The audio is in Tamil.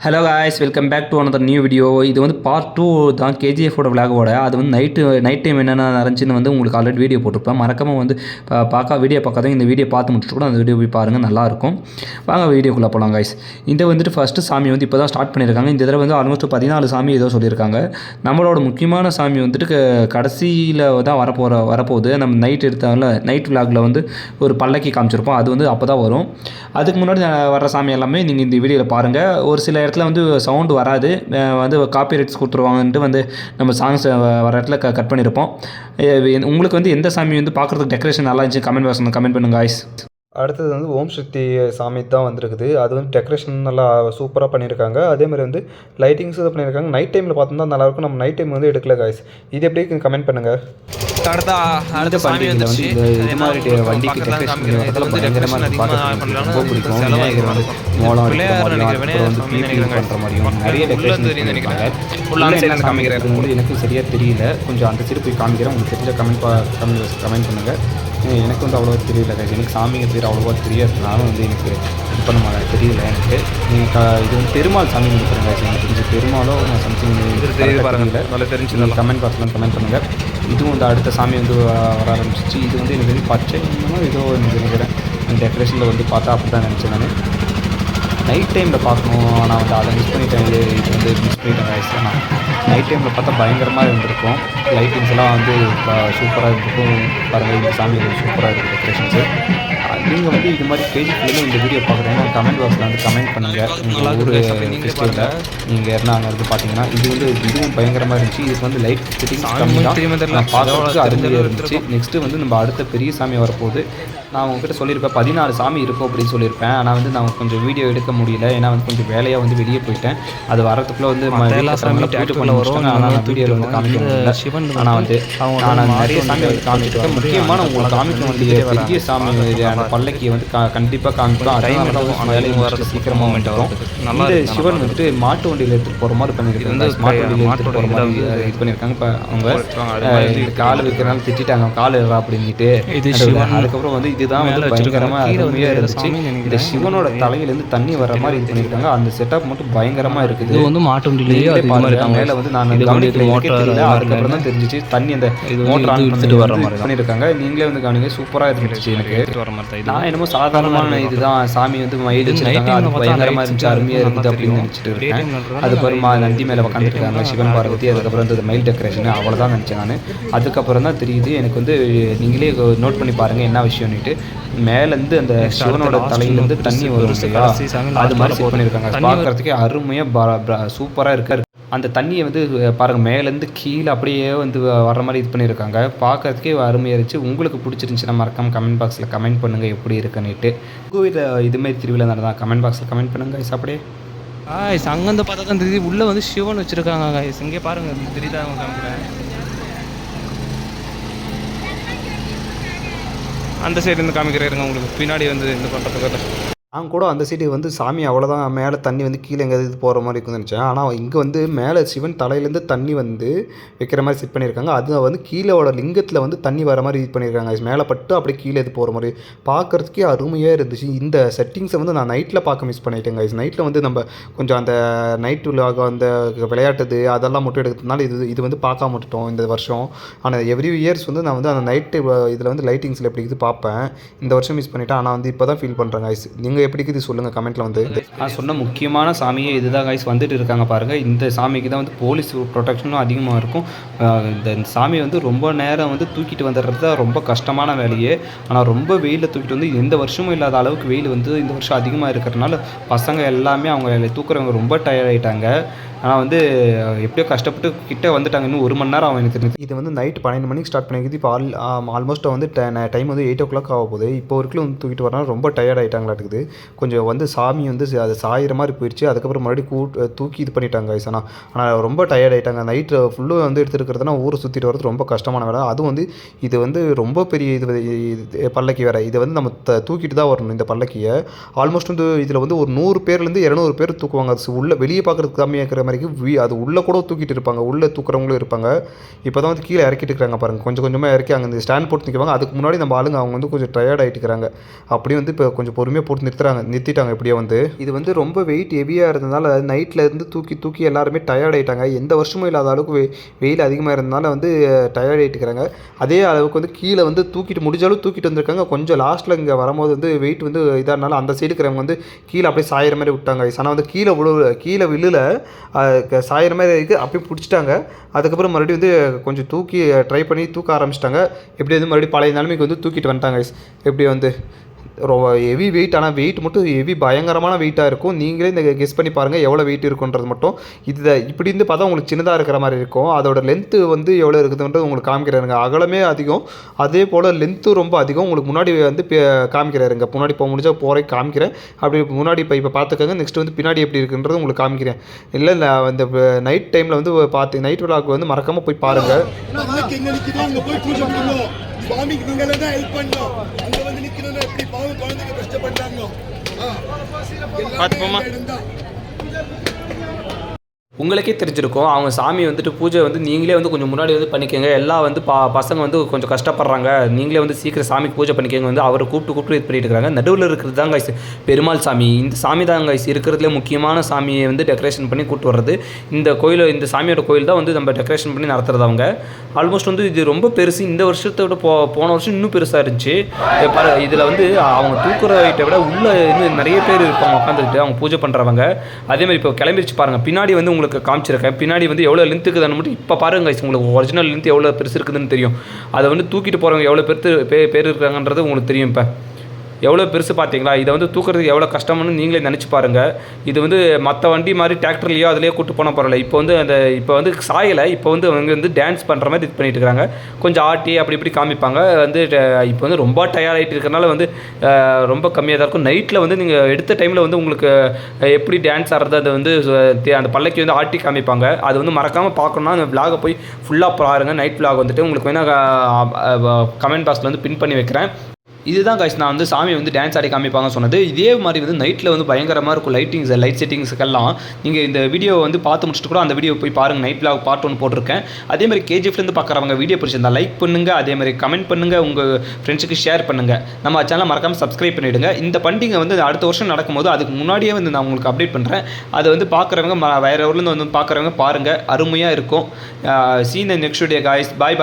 Hello guys, welcome back to another new video. இது வந்து பார்ட் 2 தான் கேஜிஎஃபோட விளாகோட. அது வந்து நைட் டைம் என்னென்ன நடந்துச்சுன்னு வந்து உங்களுக்கு ஆல்ரெடி வீடியோ போட்டிருப்பேன். மறக்காமல் வந்து வீடியோ பார்க்காத இந்த வீடியோ பார்த்து முடிச்சுட்டு கூட அந்த வீடியோ போய் பாருங்கள், நல்லாயிருக்கும். வாங்க வீடியோக்குள்ளே போகலாம் காய்ஸ். இந்த வந்துட்டு ஃபஸ்ட்டு சாமி வந்து இப்போ தான் ஸ்டார்ட் பண்ணியிருக்காங்க. இந்த தடவை வந்து ஆல்மோஸ்ட் 14 சாமி ஏதோ சொல்லியிருக்காங்க. நம்மளோட முக்கியமான சாமி வந்துட்டு கடைசியில் தான் வரப்போகுது. நம்ம நைட் எடுத்தால நைட் விளாகில் வந்து ஒரு பல்லக்கி காமிச்சிருப்போம். அது வந்து அப்போ தான் வரும். அதுக்கு முன்னாடி வர்ற சாமி எல்லாமே நீங்கள் இந்த வீடியோவில் பாருங்கள். ஒரு சில இடத்துல வந்து சவுண்டு வராது, வந்து காப்பி ரைட்ஸ் கொடுத்துருவாங்கன்ட்டு வந்து நம்ம சாங்ஸ் வர இடத்துல கட் பண்ணியிருப்போம். உங்களுக்கு வந்து எந்த சாமி வந்து பார்க்குறதுக்கு டெக்கரேஷன் நல்லா இருந்துச்சு கமெண்ட் பாக்ஸில் கமெண்ட் பண்ணுங்க காய்ஸ். அடுத்தது வந்து ஓம் சக்தி சாமி தான் வந்திருக்குது. அது வந்து டெக்கரேஷன் நல்லா சூப்பராக பண்ணியிருக்காங்க. அதே மாதிரி வந்து லைட்டிங்ஸ் இது பண்ணியிருக்காங்க. நைட் டைமில் பார்த்தோம்னா நல்லாயிருக்கும். நம்ம நைட் டைம் வந்து எடுக்கல காய்ஸ். இது எப்படி கமெண்ட் பண்ணுங்கள். அடுத்த சாமி வந்து இது மாதிரி வண்டிக்கு டெக்கரேஷன் ரொம்ப பிடிக்கும். விநாயகர் வந்து மோளம் பண்ணுற மாதிரியும் நிறைய டெக்கரேஷன் பண்ணியிருக்காங்க. வந்து எனக்கு சரியாக தெரியல, கொஞ்சம் அந்த சைடு போய் காமிக்கிறேன். உங்களுக்கு தெரிஞ்ச கமெண்ட் பண்ணுங்கள். எனக்கு வந்து அவ்வளோவா தெரியல கைஸ். எனக்கு சாமிங்க பேர் அவ்வளோவா தெரியாது. நானும் வந்து எனக்கு இது பண்ண மாட்டேன், தெரியல எனக்கு. இது வந்து பெருமாள் சாமி நினைக்கிறேன் கைஸ். எனக்கு தெரிஞ்ச பெருமாளோ சம்திங் பாருங்கள், நல்லா தெரிஞ்சு கமெண்ட் பாக்ஸ்லாம் கமெண்ட் பண்ணுங்கள். இதுவும் வந்து அடுத்த சாமி வந்து வர ஆரம்பிச்சிச்சு. இது வந்து எனக்கு வந்து பச்சை ஏதோ எனக்கு நினைக்கிறேன். டெக்கரேஷனில் வந்து பார்த்தா அப்படி தான் நினச்சேன் நான். நைட் டைமில் பார்க்கணும், ஆனால் வந்து அதை மிஸ் பண்ணிட்டேன். இது வந்து மிஸ் பண்ணிட்டேன் கைஸ். ஆனால் நைட் டைமில் பார்த்தா பயங்கரமாக இருந்திருக்கும். லைட்டிங்ஸ் எல்லாம் வந்து சூப்பராக இருந்திருக்கும். பாருங்கள், இந்த சாமி சூப்பராக இருக்குது டெக்கரேஷன்ஸு. நீங்கள் வந்து இது மாதிரி பேஜ்லேயும் இந்த வீடியோ பார்க்குறீங்கன்னா கமெண்ட் பாக்ஸில் வந்து கமெண்ட் பண்ணுங்கள். உங்கள் ஊர் ஃபெஸ்டிவலில் நீங்கள் இருந்தாங்கிறது பார்த்தீங்கன்னா இதுவும் பயங்கரமாக இருந்துச்சு. இதுக்கு வந்து லைட் ஃபிட்டிங்ஸ் கம்மி தான், பார்க்குறதுக்கு அருமையாக இருந்துச்சு. நெக்ஸ்ட்டு வந்து நம்ம அடுத்த பெரிய சாமி வரப்போகுது. நான் உங்ககிட்ட சொல்லியிருப்பேன் 14 சாமி இருக்கும் அப்படின்னு சொல்லியிருப்பேன். ஆனால் வந்து நான் கொஞ்சம் வீடியோ எடுக்க முடியல, ஏன்னா வந்து கொஞ்சம் வேலையாக வந்து வெளியே போயிட்டேன். அது வரத்துக்குள்ளே வந்து எல்லா சாமியும் போயிட்டு பண்ண வரும். ஆனால் நான் வீடியோவில் வந்து காமிக்க முடியல. ஆனால் வந்து நான் நிறைய சாமி வந்து காமிச்சிருக்கேன். முக்கியமான உங்களுக்கு காமிக்க வேண்டிய பெரிய சாமி அந்த பல்லக்கியை வந்து கண்டிப்பாக காமிப்போம். அதனால வேலையை வர சீக்கிரமாக வந்துட்டோம். இந்த சிவன் வந்துட்டு மாட்டு வண்டியில் எடுத்துகிட்டு போகிற மாதிரி பண்ணியிருக்காங்க. மாட்டு வண்டியில் எடுத்துகிட்டு போகிற மாதிரி இது பண்ணியிருக்காங்க. இப்போ அவங்க கால் வைக்கிறனால திட்டாங்க, கால் அப்படின்ட்டு. அதுக்கப்புறம் வந்து இதுதான் வந்து பயங்கரமாக அருமையாக இருந்துச்சு. இந்த சிவனோட தலையிலேருந்து தண்ணி வர மாதிரி இது பண்ணியிருக்காங்க. அந்த செட்டப் மட்டும் பயங்கரமாக இருக்குது. இது வந்து மாட்டு வண்டியிலேயே மேலே வந்து நான் தெரியல, அதுக்கப்புறம் தான் தெரிஞ்சிச்சு தண்ணி அந்த மோட்டர் ஆன் பண்ணிட்டு வர மாதிரி பண்ணியிருக்காங்க. நீங்களே வந்து கவனிங்க, சூப்பராக இருந்துச்சு எனக்கு. நான் என்னமோ சாதாரணமான இதுதான் சாமி வந்து மயில் வச்சிருக்காங்க, அது பயங்கரமாக இருந்துச்சு, அருமையாக இருக்குது அப்படின்னு நினச்சிட்டு இருக்கேன். அதுக்கப்புறம் நந்தி மேலே உட்காந்துருக்காங்க சிவன் பார்வதி. அதுக்கப்புறம் வந்து மயில் டெக்கரேஷன் அவ்வளோதான் நினச்சேன் நான். அதுக்கப்புறம் தான் தெரியுது எனக்கு வந்து, நீங்களே நோட் பண்ணி பாருங்கள் என்ன விஷயம்னுட்டு. மேலேருந்து அந்த சிவனோட தலையிலேருந்து தண்ணி வரும் இல்லையா, அது மாதிரி செட் பண்ணியிருக்காங்க. பார்க்குறதுக்கே அருமையாக சூப்பராக இருக்காரு. அந்த தண்ணியை வந்து பாருங்கள், மேலேருந்து கீழே அப்படியே வந்து வர்ற மாதிரி இது பண்ணியிருக்காங்க. பார்க்குறதுக்கே அருமையாக இருந்துச்சு. உங்களுக்கு பிடிச்சிருந்துச்சுன்னா மறக்காம கமெண்ட் பாக்ஸில் கமெண்ட் பண்ணுங்கள் எப்படி இருக்குன்னுட்டு. உங்கள் வீட்டில் இதுமாதிரி திருவிழா நடந்தால் கமெண்ட் பாக்ஸில் கமெண்ட் பண்ணுங்கள் கைஸ். அப்படியே அங்கேருந்து பார்த்தா தான் தெரியுது, உள்ளே வந்து சிவன் வச்சுருக்காங்க கைஸ். இங்கே பாருங்கள், தெரியுதா காமிக்கிறேன். அந்த சைடுலேருந்து காமிக்கிறேங்க உங்களுக்கு, பின்னாடி வந்து இந்த பண்ணுறதுக்கு. நான் கூட அந்த சைடு வந்து சாமி அவ்வளோதான், மேலே தண்ணி வந்து கீழே எங்கேயாவது இது போகிற மாதிரி இருக்குன்னு நினச்சேன். ஆனால் இங்கே வந்து மேலே சிவன் தலையிலேருந்து தண்ணி வந்து வைக்கிற மாதிரி செட் பண்ணியிருக்காங்க. அது வந்து கீழோட லிங்கத்தில் வந்து தண்ணி வர மாதிரி இது பண்ணியிருக்காங்க. மேலே பட்டு அப்படியே கீழே இது போகிற மாதிரி பார்க்குறதுக்கே அருமையாக இருந்துச்சு. இந்த செட்டிங்ஸை வந்து நான் நைட்டில் பார்க்க மிஸ் பண்ணிட்டேங்க. நைட்டில் வந்து நம்ம கொஞ்சம் அந்த நைட் விழாக அந்த விளையாட்டுது அதெல்லாம் மட்டும் எடுக்கிறதுனால இது வந்து பார்க்காம விட்டுட்டோம் இந்த வருஷம். ஆனால் எவ்ரி இயர்ஸ் வந்து நான் வந்து அந்த நைட்டு இதில் வந்து லைட்டிங்ஸில் எப்படி இது பார்ப்பேன். இந்த வருஷம் மிஸ் பண்ணிவிட்டேன். ஆனால் வந்து இப்போ தான் ஃபீல் பண்ணுறேன் கைஸ். நீங்கள் எப்படி இருக்குது சொல்லுங்கள் கமெண்ட்டில் வந்து. நான் சொன்ன முக்கியமான சாமியே இதுதான் கைஸ், வந்துட்டு இருக்காங்க பாருங்கள். இந்த சாமிக்கு தான் வந்து போலீஸ் ப்ரொடெக்ஷனும் அதிகமாக இருக்கும். இந்த சாமி வந்து ரொம்ப நேரம் வந்து தூக்கிட்டு வந்துடுறது தான் ரொம்ப கஷ்டமான வேலையே. ஆனால் ரொம்ப வெயிலில் தூக்கிட்டு வந்து எந்த வருஷமும் இல்லாத அளவுக்கு வெயில் வந்து இந்த வருஷம் அதிகமாக இருக்கிறதுனால பசங்க எல்லாமே அவங்க தூக்குறவங்க ரொம்ப டயர்ட் ஆகிட்டாங்க. ஆனால் வந்து எப்படியோ கஷ்டப்பட்டு கிட்டே வந்துட்டாங்க. இன்னும் 1 மணி நேரம் ஆகும் எனக்கு தெரிஞ்சு. இது வந்து நைட் 12 மணிக்கு ஸ்டார்ட் பண்ணிக்குது. இப்போ ஆல்மோஸ்ட் வந்து டைம் வந்து 8 o'clock ஆக போகுது. இப்போ வரைக்கும் வந்து தூக்கிட்டு வரனால ரொம்ப டயர்ட் ஆகிட்டாங்களாட்டுக்குது. கொஞ்சம் வந்து சாமி வந்து அது சாயிற மாதிரி போயிடுச்சு. அதுக்கப்புறம் மறுபடியும் தூக்கி இது பண்ணிட்டாங்க கைஸ். ஆனால் ரொம்ப டயர்ட் ஆகிட்டாங்க. நைட்டு ஃபுல்லும் வந்து எடுத்துருக்கிறதுனா ஊரை சுற்றிட்டு வரது ரொம்ப கஷ்டமான வேலை. அதுவும் வந்து இது வந்து ரொம்ப பெரிய இது பல்லக்கி வேறு. இதை வந்து நம்ம தூக்கிட்டு தான் வரணும் இந்த பல்லக்கியை. ஆல்மோஸ்ட் வந்து இதில் வந்து ஒரு 100 பேர்லேருந்து 200 பேர் தூக்குவாங்க. அது உள்ள வெளியே பார்க்குறதுக்கு கம்மியாக இருக்கிற மாதிரி அது உள்ளே கூட தூக்கிட்டு இருப்பாங்க, உள்ளே தூக்குறவங்களும் இருப்பாங்க. இப்போ தான் வந்து கீழே இறக்கிட்டு இருக்காங்க பாருங்கள், கொஞ்சம் கொஞ்சமாக இறக்கி அங்கே இந்த ஸ்டாண்ட் போட்டு நிற்குவாங்க. அதுக்கு முன்னாடி நம்ம ஆளுங்க அவங்க வந்து கொஞ்சம் டயர்ட் ஆகிட்டுக்கிறாங்க. அப்படியே வந்து இப்போ கொஞ்சம் பொறுமையாக போட்டு நிறுத்திட்டாங்க. இப்படியே வந்து இது வந்து ரொம்ப வெயிட் ஹெவியாக இருந்ததுனால நைட்டில் இருந்து தூக்கி எல்லாருமே டயர்ட் ஆகிட்டாங்க. எந்த வருஷமும் இல்லாத அளவுக்கு வெயில் அதிகமாக இருந்ததுனால வந்து டயர்ட் ஆகிட்டுக்கிறாங்க. அதே அளவுக்கு வந்து கீழே வந்து முடிஞ்சாலும் தூக்கிட்டு வந்திருக்காங்க. கொஞ்சம் லாஸ்ட்டில் இங்கே வரும்போது வந்து வெயிட் வந்து இதாக இருந்தாலும் அந்த சைடு இருக்கிறவங்க வந்து கீழே அப்படியே சாயிற மாதிரி விட்டாங்க. ஆனால் வந்து கீழே விழுல சாயிற மாதிரி இருக்குது, அப்படியே பிடிச்சிட்டாங்க. அதுக்கப்புறம் மறுபடியும் வந்து கொஞ்சம் ட்ரை பண்ணி தூக்க ஆரம்பிச்சிட்டாங்க. எப்படி வந்து மறுபடியும் பழைய நிலைமைக்கு வந்து தூக்கிட்டு வந்துட்டாங்க. எப்படி வந்து ரொம்ப ஹெவி வெயிட், ஆனால் வெயிட் மட்டும் ஹெவி பயங்கரமான வெயிட்டாக இருக்கும். நீங்களே இந்த கெஸ் பண்ணி பாருங்கள் எவ்வளோ வெயிட் இருக்குன்றது மட்டும். இப்படி இருந்து பார்த்தா உங்களுக்கு சின்னதாக இருக்கிற மாதிரி இருக்கும். அதோட லென்த்து வந்து எவ்வளோ இருக்குதுன்றது உங்களுக்கு காமிக்கிறாருங்க. அகலமே அதிகம், அதே போல் லென்த்தும் ரொம்ப அதிகம். உங்களுக்கு முன்னாடி வந்து காமிக்கிறாருங்க. முன்னாடி முடிஞ்சால் போகிறேன் காமிக்கிறேன். அப்படி முன்னாடி இப்போ பார்த்துக்கோங்க. நெக்ஸ்ட் வந்து பின்னாடி எப்படி இருக்குன்றது உங்களுக்கு காமிக்கிறேன். இல்லை இந்த நைட் டைமில் வந்து நைட் விளாக் வந்து மறக்காமல் போய் பாருங்கள். சுவாமிக்கு நீங்களே தான் ஹெல்ப் பண்ணோம். அங்க வந்து நிக்கணும்னா எப்படி பாவம் குழந்தைங்க கஷ்டப்படுறாங்க. உங்களுக்கே தெரிஞ்சிருக்கும், அவங்க சாமி வந்துட்டு பூஜை வந்து நீங்களே வந்து கொஞ்சம் முன்னாடி வந்து பண்ணிக்கோங்க. எல்லாம் வந்து பசங்க வந்து கொஞ்சம் கஷ்டப்படுறாங்க, நீங்களே வந்து சீக்கிரம் சாமிக்கு பூஜை பண்ணிக்கோங்க வந்து அவரை கூப்பிட்டு இது பண்ணிட்டு இருக்காங்க. நடுவில் இருக்கிறது தான் கைஸ் பெருமாள் சாமி. இந்த சாமி தான் கைஸ் இருக்கிறதுலே முக்கியமான சாமியை வந்து டெக்கரேஷன் பண்ணி கூப்பிட்டு வர்றது. இந்த சாமியோட கோயில் தான் வந்து நம்ம டெக்கரேஷன் பண்ணி நடத்துறது. அவங்க ஆல்மோஸ்ட் வந்து இது ரொம்ப பெருசு. இந்த வருஷத்தை விட போன வருஷம் இன்னும் பெருசாக இருந்துச்சு. இதில் வந்து அவங்க தூக்குற வைட்டை விட உள்ளே இன்னும் நிறைய பேர் இருப்பாங்க உட்காந்துக்கிட்டு அவங்க பூஜை பண்ணுறவங்க. அதேமாதிரி இப்போ கிளம்பிடுச்சு பாருங்கள். பின்னாடி வந்து உங்களுக்கு காமிச்சிருக்கேன். பின்னாடி வந்து எவ்வளோ லென்த் இருக்குதுன்னு மட்டும் இப்போ பாருங்க. உங்களுக்கு ஒரிஜினல் லென்த் எவ்வளோ பெருசு இருக்குதுன்னு தெரியும். அதை வந்து தூக்கிட்டு போகிறவங்க எவ்வளோ பேர் இருக்காங்கன்றது உங்களுக்கு தெரியும். இப்போ எவ்வளோ பெருசு பார்த்தீங்களா? இதை வந்து தூக்குறதுக்கு எவ்வளோ கஷ்டம்னு நீங்களே நினச்சி பாருங்கள். இது வந்து மற்ற வண்டி மாதிரி டிராக்டர்லையோ அதிலேயோ கூட்டு போன பரவாயில்ல. இப்போ வந்து சாயலை இப்போ வந்து அவங்க வந்து டான்ஸ் பண்ணுற மாதிரி இது பண்ணிட்டு இருக்காங்க. கொஞ்சம் ஆட்டி அப்படி இப்படி காமிப்பாங்க. வந்து இப்போ வந்து ரொம்ப டயர்ட் ஆகிட்டு இருக்கிறனால வந்து ரொம்ப கம்மியாக தான் இருக்கும். நைட்டில் வந்து நீங்கள் எடுத்த டைமில் வந்து உங்களுக்கு எப்படி டான்ஸ் ஆடுறது அது வந்து அந்த பல்லக்கி வந்து ஆட்டி காமிப்பாங்க. அது வந்து மறக்காமல் பார்க்கணுன்னா அந்த விலாகை போய் ஃபுல்லாக பாருங்கள். நைட் விலாக் வந்துட்டு உங்களுக்கு வேணால் கமெண்ட் பாக்ஸில் வந்து பின் பண்ணி வைக்கிறேன். இதுதான் கைஸ் நான் வந்து சாமி வந்து டான்ஸ் ஆடி காமிப்பாங்க சொன்னது. இதே மாதிரி வந்து நைட்டில் வந்து பயங்கரமாக இருக்கும் லைட் செட்டிங்ஸுக்கெல்லாம். நீங்கள் இந்த வீடியோ வந்து பார்த்து முடிச்சுட்டு கூட அந்த வீடியோ போய் பாருங்கள். நைட் விலாக் பார்ட் 1 போட்டிருக்கேன். அதேமாதிரி கேஜிஎஃப்லேருந்து பார்க்குறவங்க வீடியோ பிடிச்சிருந்தா லைக் பண்ணுங்கள். அதேமாதிரி கமெண்ட் பண்ணுங்கள், உங்கள் ஃப்ரெண்ட்ஸுக்கு ஷேர் பண்ணுங்கள். நம்ம சேனலை மறக்காமல் சப்ஸ்கிரைப் பண்ணிவிடுங்க. இந்த பண்டிகை வந்து அடுத்த வருஷம் நடக்கும்போது அதுக்கு முன்னாடியே வந்து நான் உங்களுக்கு அப்டேட் பண்ணுறேன். அதை வந்து பார்க்குறவங்க வேறு ஊர்லேருந்து வந்து பார்க்குறவங்க பாருங்கள், அருமையாக இருக்கும். See you in the next video guys. Bye.